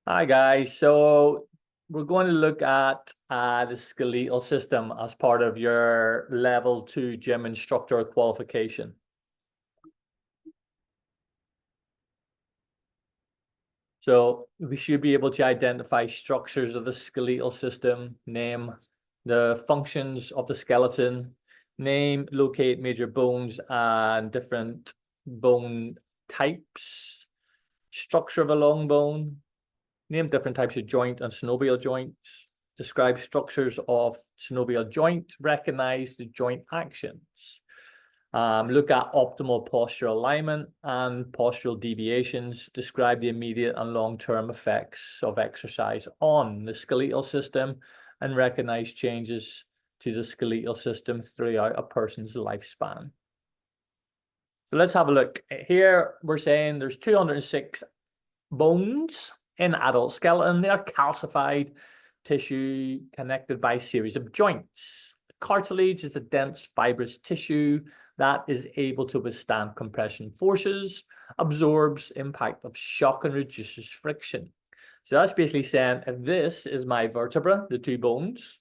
Hi guys, so we're going to look at the skeletal system as part of your level 2 gym instructor qualification. So we should be able to identify structures of the skeletal system, name the functions of the skeleton, name, locate major bones and different bone types, structure of a long bone, name different types of joint and synovial joints. Describe structures of synovial joint. Recognize the joint actions. Look at optimal postural alignment and postural deviations. Describe the immediate and long-term effects of exercise on the skeletal system and recognize changes to the skeletal system throughout a person's lifespan. So let's have a look. Here we're saying there's 206 bones in adult skeleton. They are calcified tissue connected by a series of joints. Cartilage is a dense fibrous tissue that is able to withstand compression forces, absorbs impact of shock, and reduces friction. So that's basically saying if this is my vertebra, the two bones,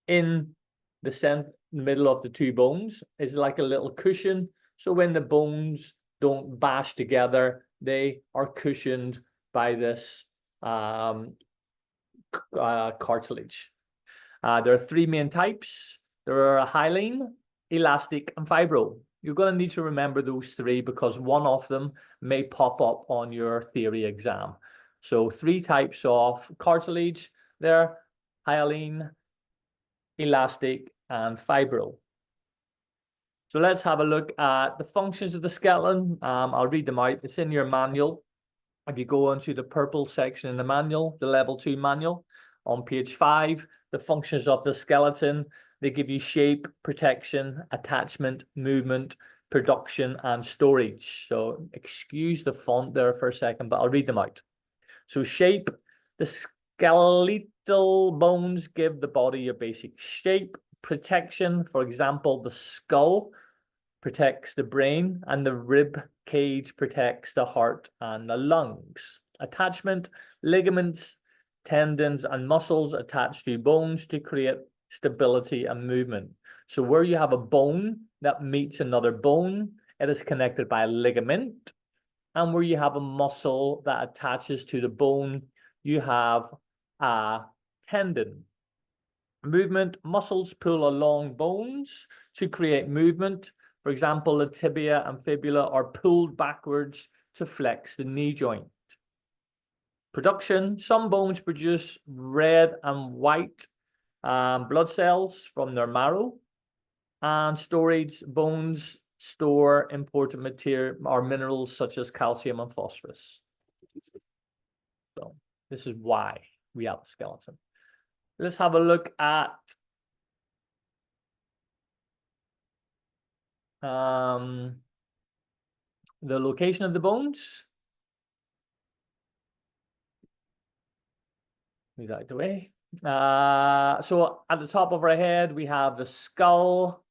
in the middle of the two bones is like a little cushion. So when the bones don't bash together, they are cushioned by this cartilage. There are three main types. There are hyaline, elastic, and fibro. You're going to need to remember those three because one of them may pop up on your theory exam. So three types of cartilage there: hyaline, elastic, and fibro. So let's have a look at the functions of the skeleton. I'll read them out. It's in your manual. If you go into the purple section in the manual, the level 2 manual, on page 5, the functions of the skeleton, they give you shape, protection, attachment, movement, production, and storage. So excuse the font there for a second, but I'll read them out. So shape, the skeletal bones give the body your basic shape. Protection, for example, the skull protects the brain and the rib cage protects the heart and the lungs. Attachment, ligaments, tendons, and muscles attach to bones to create stability and movement. So where you have a bone that meets another bone, it is connected by a ligament. And where you have a muscle that attaches to the bone, you have a tendon. Movement, muscles pull along bones to create movement. For example, the tibia and fibula are pulled backwards to flex the knee joint. Production, some bones produce red and white blood cells from their marrow. And storage, bones store important material or minerals such as calcium and phosphorus. So this is why we have a skeleton. Let's have a look at the location of the bones. Move that out the way. So at the top of our head, we have the skull.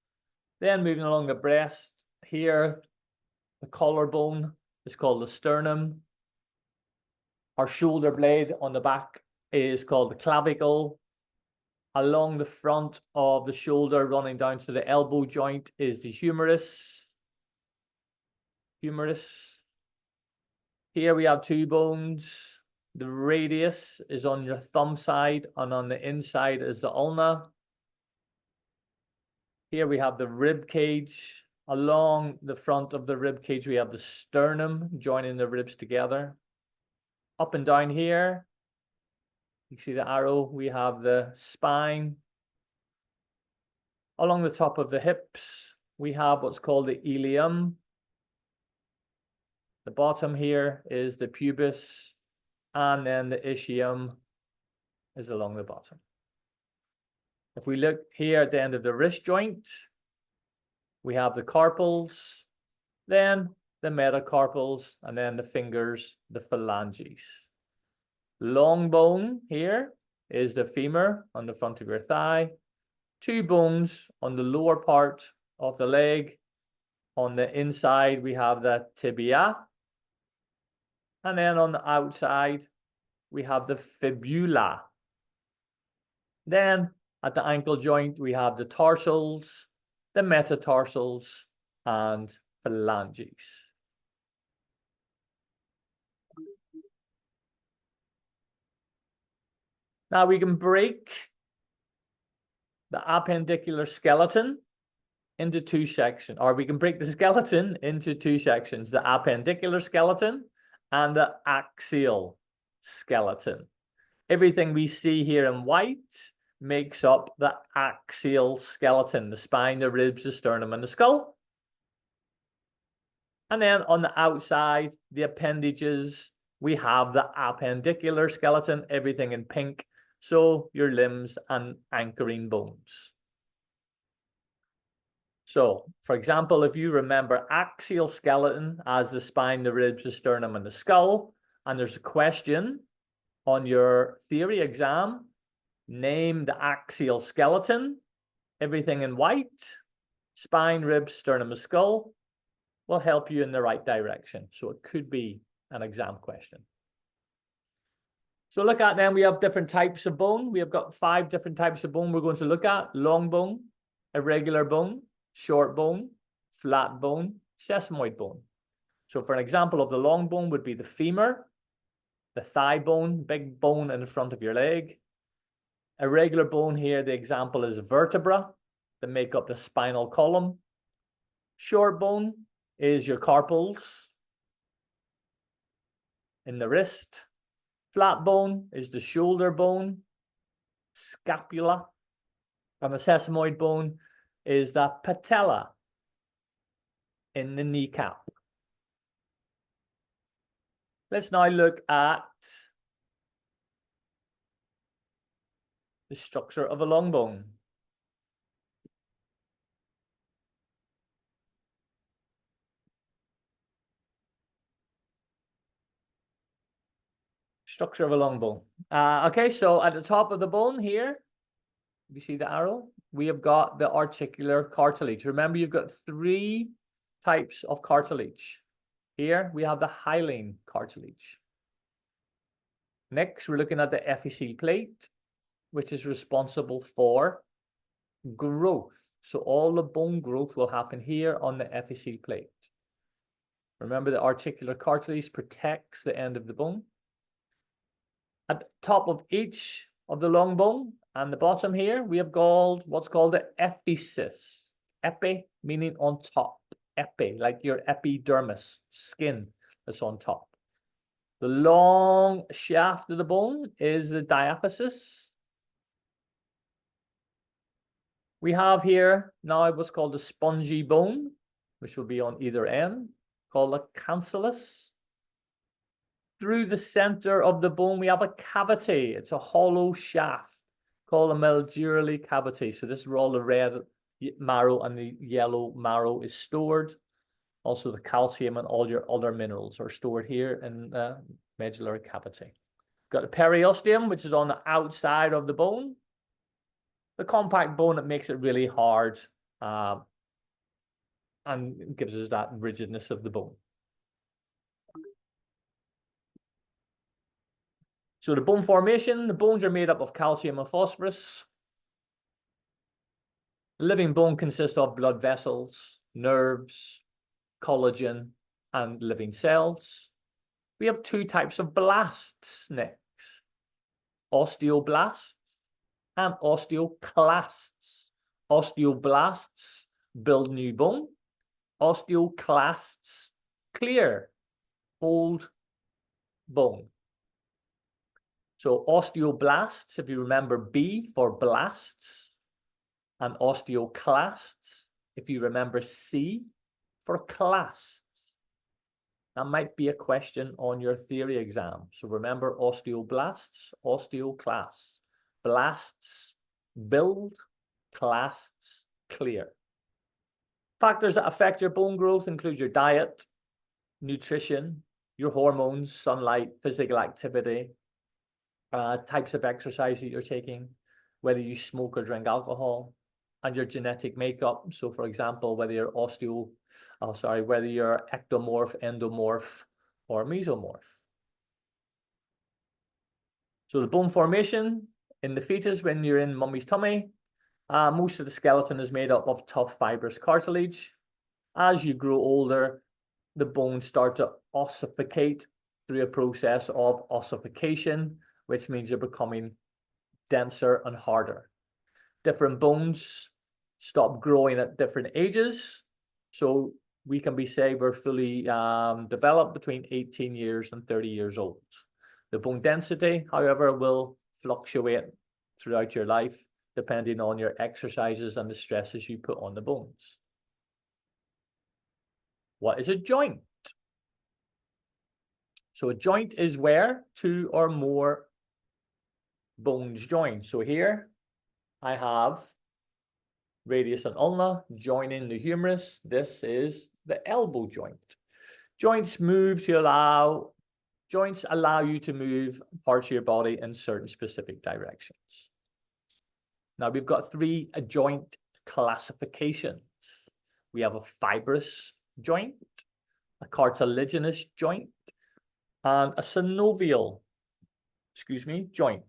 Then moving along the breast here, the collarbone is called the sternum. Our shoulder blade on the back is called the clavicle. Along the front of the shoulder, running down to the elbow joint, is the humerus. Here we have two bones. The radius is on your thumb side, and on the inside is the ulna. Here we have the rib cage. Along the front of the rib cage, we have the sternum, joining the ribs together. Up and down here, you see the arrow, we have the spine. Along the top of the hips, we have what's called the ilium. The bottom here is the pubis, and then the ischium is along the bottom. If we look here at the end of the wrist joint, we have the carpals, then the metacarpals, and then the fingers, the phalanges. Long bone here is the femur on the front of your thigh. Two bones on the lower part of the leg. On the inside, we have the tibia. And then on the outside, we have the fibula. Then at the ankle joint, we have the tarsals, the metatarsals, and phalanges. Now we can break the appendicular skeleton into two sections, or we can break the skeleton into two sections, the appendicular skeleton and the axial skeleton. Everything we see here in white makes up the axial skeleton, the spine, the ribs, the sternum, and the skull. And then on the outside, the appendages, we have the appendicular skeleton, everything in pink. So your limbs and anchoring bones. So, for example, if you remember axial skeleton as the spine, the ribs, the sternum, and the skull, and there's a question on your theory exam, name the axial skeleton, everything in white, spine, ribs, sternum, and skull, will help you in the right direction. So it could be an exam question. So look at them, we have different types of bone. We have got 5 different types of bone we're going to look at: long bone, irregular bone, short bone, flat bone, sesamoid bone. So for an example of the long bone would be the femur, the thigh bone, big bone in the front of your leg. Irregular bone here, the example is vertebra that make up the spinal column. Short bone is your carpals in the wrist. Flat bone is the shoulder bone, scapula. And the sesamoid bone is the patella in the kneecap. Let's now look at the structure of a long bone. Structure of a long bone. Okay, so at the top of the bone here, you see the arrow? We have got the articular cartilage. Remember, you've got 3 types of cartilage. Here we have the hyaline cartilage. Next, we're looking at the FEC plate, which is responsible for growth. So all the bone growth will happen here on the FEC plate. Remember, the articular cartilage protects the end of the bone. At the top of each of the long bone and the bottom here, we have what's called the epiphysis. Epi meaning on top. Epi, like your epidermis, skin that's on top. The long shaft of the bone is the diaphysis. We have here now what's called the spongy bone, which will be on either end, called the cancellous. Through the center of the bone, we have a cavity. It's a hollow shaft called a medullary cavity. So this is where all the red marrow and the yellow marrow is stored. Also, the calcium and all your other minerals are stored here in the medullary cavity. Got the periosteum, which is on the outside of the bone. The compact bone that makes it really hard and gives us that rigidness of the bone. So the bone formation, the bones are made up of calcium and phosphorus. Living bone consists of blood vessels, nerves, collagen, and living cells. We have 2 types of blasts next: osteoblasts and osteoclasts. Osteoblasts build new bone. Osteoclasts clear old bone. So osteoblasts, if you remember B for blasts, and osteoclasts, if you remember C for clasts. That might be a question on your theory exam. So remember osteoblasts, osteoclasts. Blasts build, clasts clear. Factors that affect your bone growth include your diet, nutrition, your hormones, sunlight, physical activity, types of exercise that you're taking, whether you smoke or drink alcohol, and your genetic makeup. So for example, whether you're whether you're ectomorph, endomorph, or mesomorph. So the bone formation in the fetus when you're in mummy's tummy, most of the skeleton is made up of tough fibrous cartilage. As you grow older, the bones start to ossificate through a process of ossification, which means they're becoming denser and harder. Different bones stop growing at different ages. So we can say we're fully developed between 18 years and 30 years old. The bone density, however, will fluctuate throughout your life, depending on your exercises and the stresses you put on the bones. What is a joint? So a joint is where two or more bones join. So here I have radius and ulna joining the humerus. This is the elbow joint. Joints allow you to move parts of your body in certain specific directions. Now we've got three joint classifications. We have a fibrous joint, a cartilaginous joint, and a synovial, joint.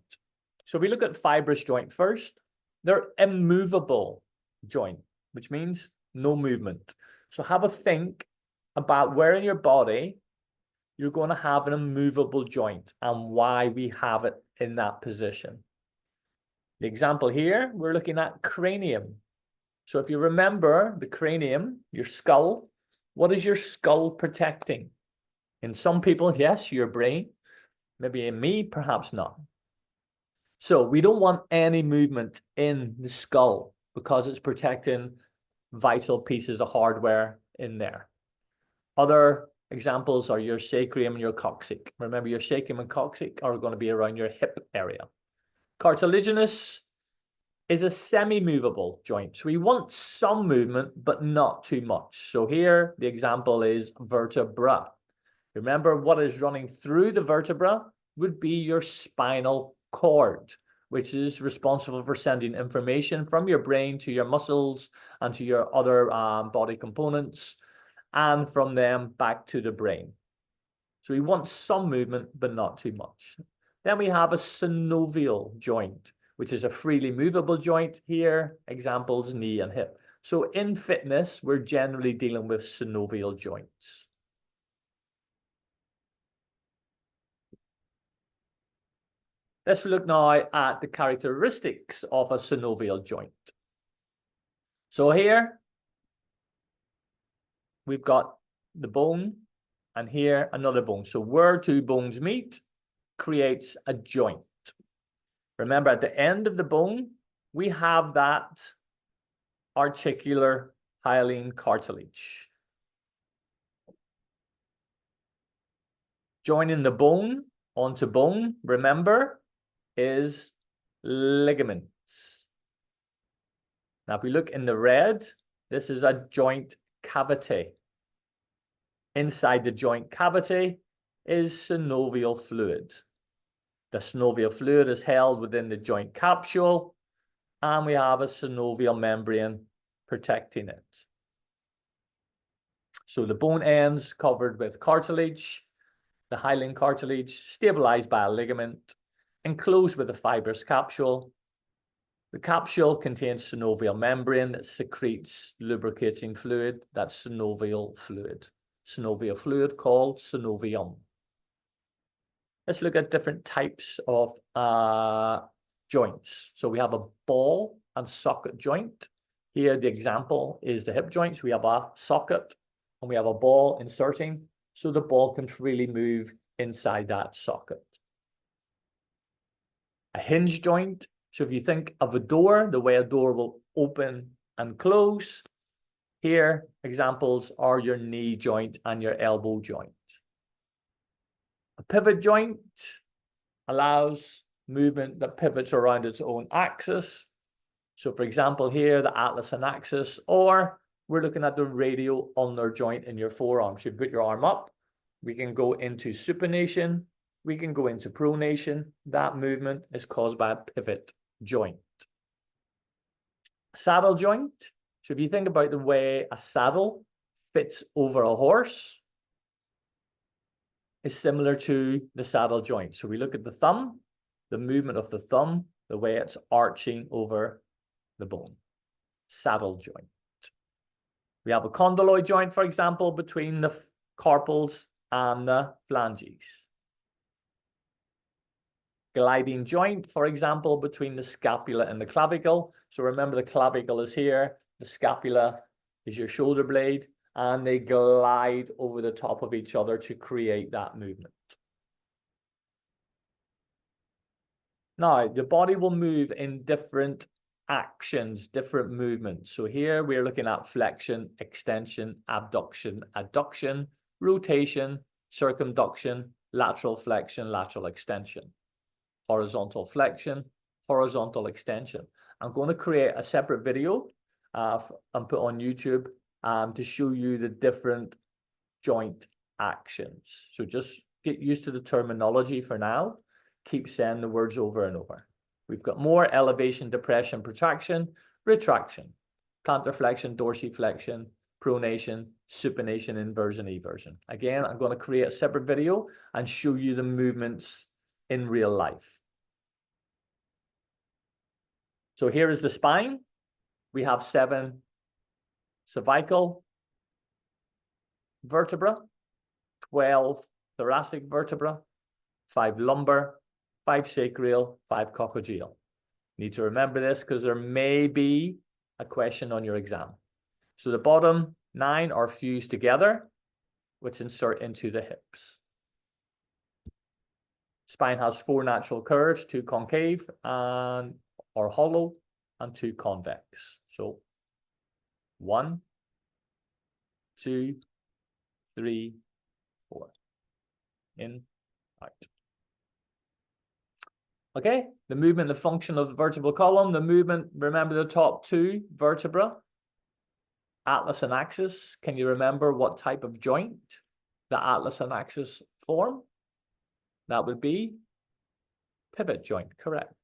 So we look at fibrous joint first. They're immovable joint, which means no movement. So have a think about where in your body you're going to have an immovable joint and why we have it in that position. The example here, we're looking at cranium. So if you remember the cranium, your skull, what is your skull protecting? In some people, yes, your brain. Maybe in me, perhaps not. So we don't want any movement in the skull because it's protecting vital pieces of hardware in there. Other examples are your sacrum and your coccyx. Remember, your sacrum and coccyx are going to be around your hip area. Cartilaginous is a semi-movable joint. So we want some movement, but not too much. So here, the example is vertebra. Remember, what is running through the vertebra would be your spinal cord, which is responsible for sending information from your brain to your muscles and to your other body components, and from them back to the brain. So we want some movement, but not too much. Then we have a synovial joint, which is a freely movable joint. Here, examples, knee and hip. So in fitness, we're generally dealing with synovial joints. Let's look now at the characteristics of a synovial joint. So here, we've got the bone, and here another bone. So where two bones meet creates a joint. Remember, at the end of the bone, we have that articular hyaline cartilage. Joining the bone onto bone, remember, is ligaments. Now, if we look in the red, this is a joint cavity. Inside the joint cavity is synovial fluid. The synovial fluid is held within the joint capsule, and we have a synovial membrane protecting it. So the bone ends covered with cartilage, the hyaline cartilage stabilized by a ligament, enclosed with a fibrous capsule. The capsule contains synovial membrane that secretes lubricating fluid, that's synovial fluid. Synovial fluid called synovium. Let's look at different types of joints. So we have a ball and socket joint. Here the example is the hip joints. We have a socket and we have a ball inserting, so the ball can freely move inside that socket. A hinge joint. So if you think of a door, the way a door will open and close, here examples are your knee joint and your elbow joint. A pivot joint allows movement that pivots around its own axis. So for example, here, the Atlas axis, or we're looking at the radial ulnar joint in your forearm. So you put your arm up, we can go into supination, we can go into pronation. That movement is caused by a pivot joint. Saddle joint. So if you think about the way a saddle fits over a horse, is similar to the saddle joint. So we look at the thumb, the movement of the thumb, the way it's arching over the bone. Saddle joint. We have a condyloid joint, for example, between the carpals and the phalanges. Gliding joint, for example, between the scapula and the clavicle. So remember, the clavicle is here, the scapula is your shoulder blade, and they glide over the top of each other to create that movement. Now, the body will move in different actions, different movements. So here we're looking at flexion, extension, abduction, adduction, rotation, circumduction, lateral flexion, lateral extension, horizontal flexion, horizontal extension. I'm going to create a separate video and put on YouTube to show you the different joint actions. So just get used to the terminology for now. Keep saying the words over and over. We've got more elevation, depression, protraction, retraction, plantar flexion, dorsiflexion, pronation, supination, inversion, eversion. Again, I'm going to create a separate video and show you the movements in real life. So here is the spine. We have 7 cervical vertebra, 12 thoracic vertebra, 5 lumbar, 5 sacral, 5 coccygeal. Need to remember this because there may be a question on your exam. So the bottom 9 are fused together, which insert into the hips. Spine has 4 natural curves, 2 concave and or hollow, and 2 convex. So 1, 2, 3, 4. In, out. Okay, the movement, the function of the vertebral column, the movement, remember the top 2 vertebra, atlas and axis. Can you remember what type of joint the atlas and axis form? That would be pivot joint, correct.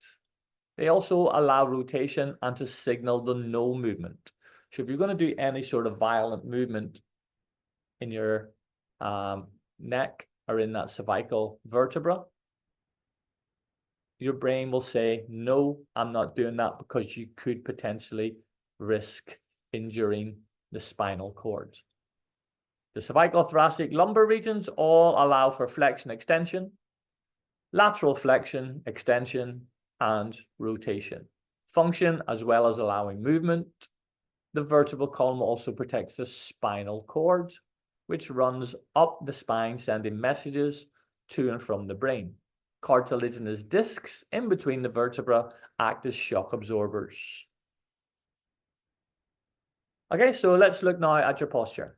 They also allow rotation and to signal the no movement. So if you're going to do any sort of violent movement in your neck or in that cervical vertebra, your brain will say, no, I'm not doing that, because you could potentially risk injuring the spinal cord. The cervical, thoracic, lumbar regions all allow for flexion, extension, lateral flexion, extension, and rotation. Function as well as allowing movement. The vertebral column also protects the spinal cord, which runs up the spine, sending messages to and from the brain. Cartilaginous discs in between the vertebra act as shock absorbers. Okay, so let's look now at your posture.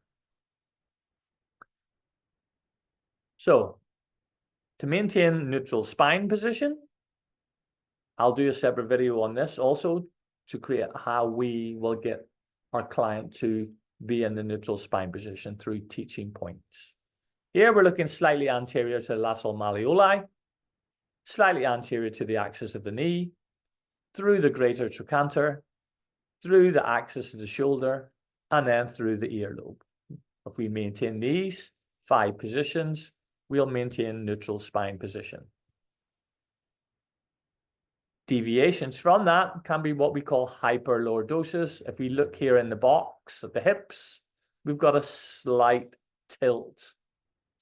So, to maintain neutral spine position, I'll do a separate video on this also to create how we will get our client to be in the neutral spine position through teaching points. Here we're looking slightly anterior to the lateral malleoli, slightly anterior to the axis of the knee, through the greater trochanter, through the axis of the shoulder, and then through the earlobe. If we maintain these 5 positions, we'll maintain neutral spine position. Deviations from that can be what we call hyperlordosis. If we look here in the box at the hips, we've got a slight tilt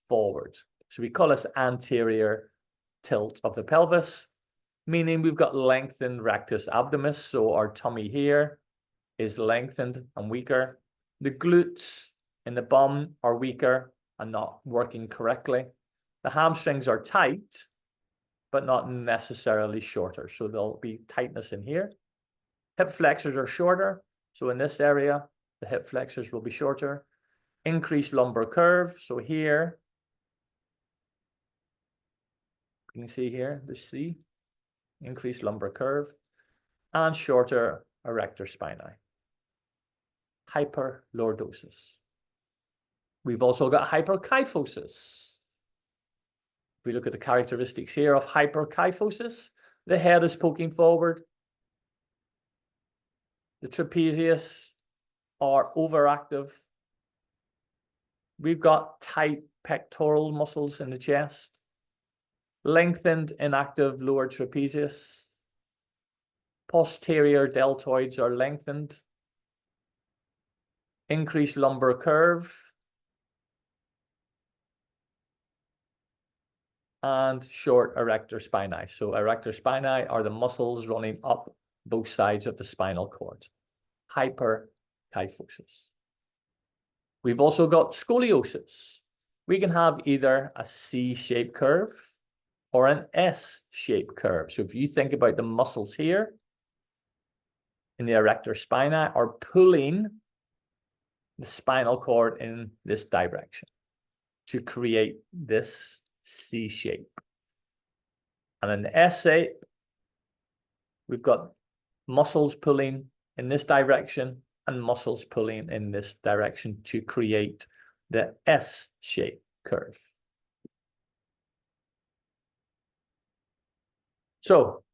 forward. So we call this anterior tilt of the pelvis, meaning we've got lengthened rectus abdominis. So our tummy here is lengthened and weaker. The glutes in the bum are weaker and not working correctly. The hamstrings are tight, but not necessarily shorter. So there'll be tightness in here. Hip flexors are shorter. So in this area, the hip flexors will be shorter. Increased lumbar curve. So here, you can see here, the C, increased lumbar curve, and shorter erector spinae. Hyperlordosis. We've also got hyperkyphosis. If we look at the characteristics here of hyperkyphosis, the head is poking forward. The trapezius are overactive. We've got tight pectoral muscles in the chest. lengthened inactive lower trapezius, posterior deltoids are lengthened, increased lumbar curve, and short erector spinae. So erector spinae are the muscles running up both sides of the spinal cord. Hyperkyphosis. We've also got scoliosis. We can have either a C-shaped curve or an S-shaped curve. So if you think about the muscles here in the erector spinae are pulling the spinal cord in this direction to create this C shape. And in the S shape, we've got muscles pulling in this direction and muscles pulling in this direction to create the S-shaped curve. So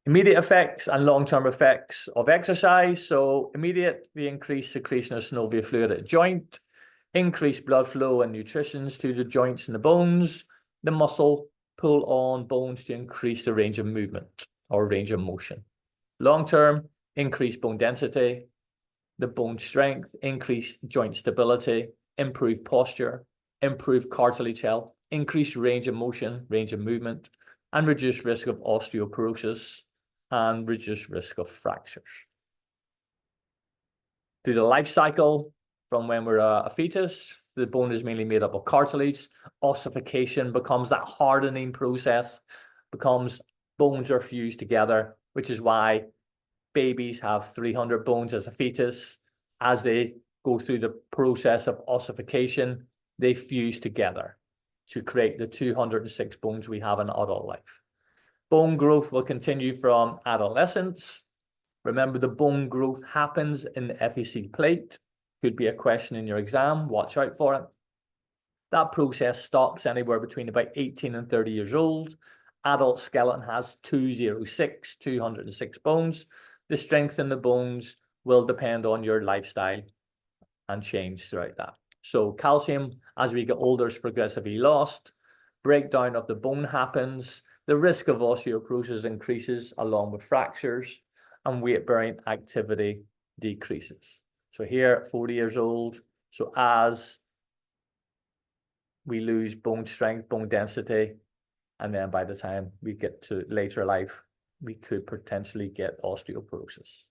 immediate effects and long-term effects of exercise. So immediate, the increased secretion of synovial fluid at joint, increased blood flow and nutrition to the joints and the bones. The muscle pull on bones to increase the range of movement or range of motion. Long-term, increased bone density, the bone strength, increased joint stability, improved posture, improved cartilage health, increased range of motion, range of movement, and reduced risk of osteoporosis and reduced risk of fractures. Through the life cycle, from when we're a fetus, the bone is mainly made up of cartilage. Ossification becomes that hardening process, bones are fused together, which is why babies have 300 bones as a fetus. As they go through the process of ossification, they fuse together to create the 206 bones we have in adult life. Bone growth will continue from adolescence. Remember, the bone growth happens in the FEC plate. Could be a question in your exam. Watch out for it. That process stops anywhere between about 18 and 30 years old. Adult skeleton has 206 bones. The strength in the bones will depend on your lifestyle and change throughout that. So calcium, as we get older, is progressively lost. Breakdown of the bone happens. The risk of osteoporosis increases along with fractures, and weight-bearing activity decreases. So here at 40 years old, so as we lose bone strength, bone density, and then by the time we get to later life, we could potentially get osteoporosis.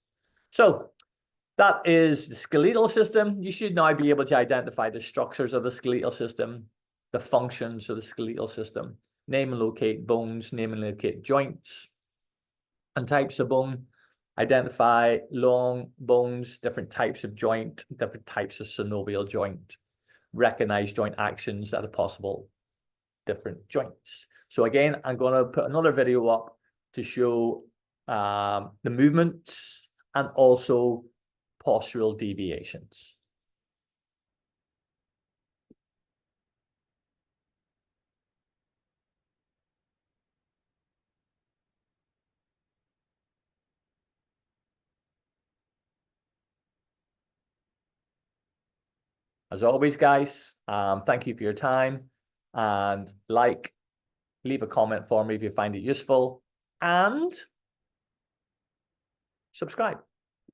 So that is the skeletal system. You should now be able to identify the structures of the skeletal system, the functions of the skeletal system, name and locate bones, name and locate joints and types of bone, identify long bones, different types of joint, different types of synovial joint, recognize joint actions that are possible, different joints. So again, I'm going to put another video up to show the movements and also postural deviations. As always, guys, thank you for your time, and leave a comment for me if you find it useful, and subscribe.